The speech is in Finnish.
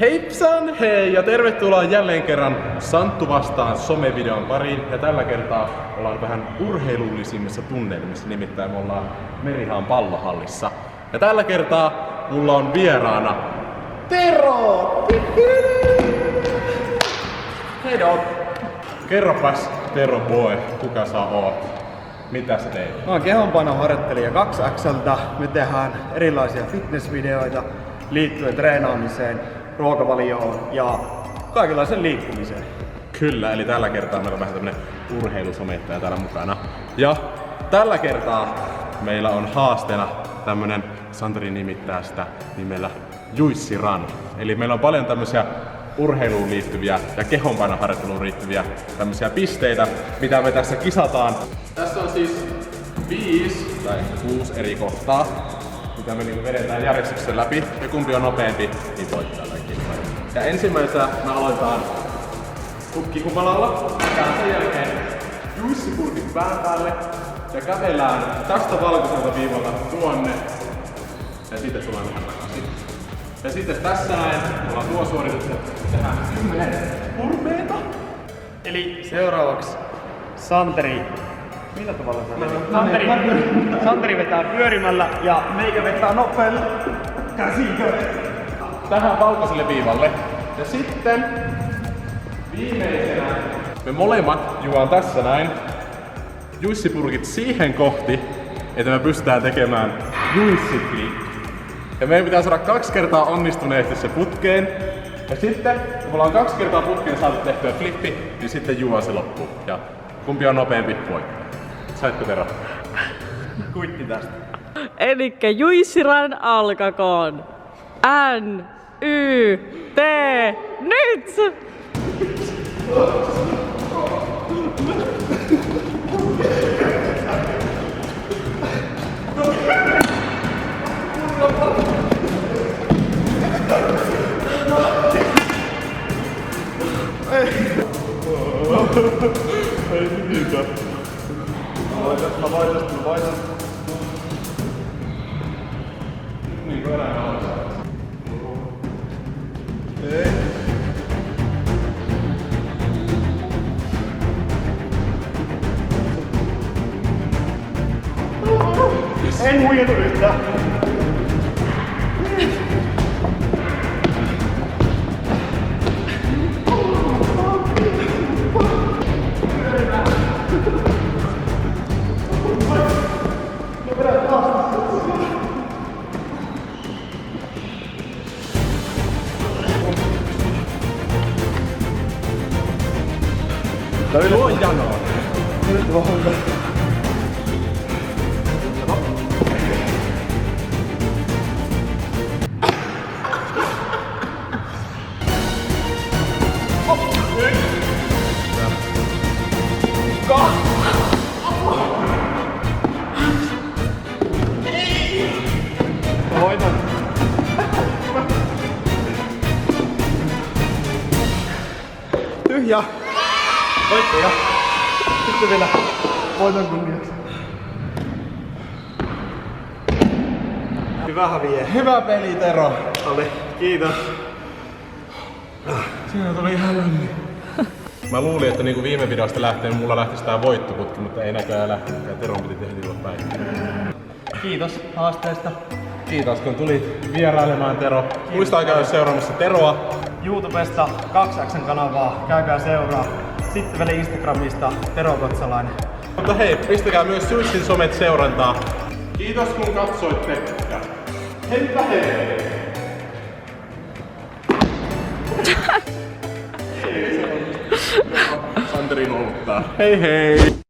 Heipsan hei ja tervetuloa jälleen kerran Santtu vastaan somevideon pariin. Ja tällä kertaa ollaan vähän urheilullisimmissa tunnelmissa, nimittäin me ollaan Merihaan pallohallissa. Ja tällä kertaa mulla on vieraana Tero! Hei dog! Kerropas Tero boy, kuka sä oot? Mitä sä teet? Mä oon kehonpainoharjoittelija 2X:ltä. Me tehdään erilaisia fitnessvideoita liittyen treenaamiseen, ruokavalioon ja kaikenlaisen liikkumiseen. Kyllä, eli tällä kertaa meillä on vähän tämmönen urheilusomettaja täällä mukana. Ja tällä kertaa meillä on haasteena tämmönen, Santeri nimittää sitä nimellä Juissi Run. Eli meillä on paljon tämmösiä urheiluun liittyviä ja kehonpainoharjoitteluun liittyviä tämmösiä pisteitä, mitä me tässä kisataan. Tässä on siis 5 tai 6 eri kohtaa, mitä me niinku vedetään järjestyksen läpi, ja kumpi on nopeampi, niin voittaa tämän kilpailun. Ja ensimmäisenä me aloitetaan kukkikupalalla, ja sen jälkeen juissipurkit pään päälle, ja kävellään tästä valkoiselta viivalta tuonne, ja sitten tullaan vähän takaisin. Ja sitten tässä näin, ollaan tuo suoritus, tehdään 10 purpeita. Eli seuraavaksi Santeri. Millä tavalla Santeri vetää pyörimällä ja meikä vetää nopealla käsikö Tähän valkoiselle viivalle. Ja sitten viimeisenä me molemmat juon tässä näin juissipurkit siihen kohti, että me pystytään tekemään juissiflip. Ja meidän pitää saada 2 kertaa onnistuneesti se putkeen. Ja sitten, kun me ollaan 2 kertaa putkeen saatu tehtyä flippi, niin sitten juo se loppuun. Ja kumpi on nopeampi voittaa. Saitko Tero? Kuitti tästä. Elikkä Juissi Run alkakoon. N-Y-T nyt! Ei niitä. Mä voitan. Niin kuin elämä on. Ei. En huijatu yhtään. Tuo janoa. Nyt vaan. Voitan. Tyhjä. Voittaja. Sitten vielä voitan kunniaksi. Hyvä häviää. Hyvä peli Tero. Oli. Kiitos. Siinä tuli ihan lämmin. Mä luulin, että niinku viime videosta lähtien mulla lähtisi tää voittoputki, mutta ei näköjään lähtenyt. Ja Teron piti tehdä ilman päin. Kiitos haasteesta. Kiitos kun tulit vierailemaan Tero. Muistaa käydä seuraamassa Teroa. YouTubesta 2X:n kanavaa, käykää seuraa. Sitten vielä Instagramista Tero Kotsalainen. Mutta hei, pistäkää myös Juissin somet seurantaa. Kiitos kun katsoitte ja heippa hei! Santeri nolluttaa. Hei hei!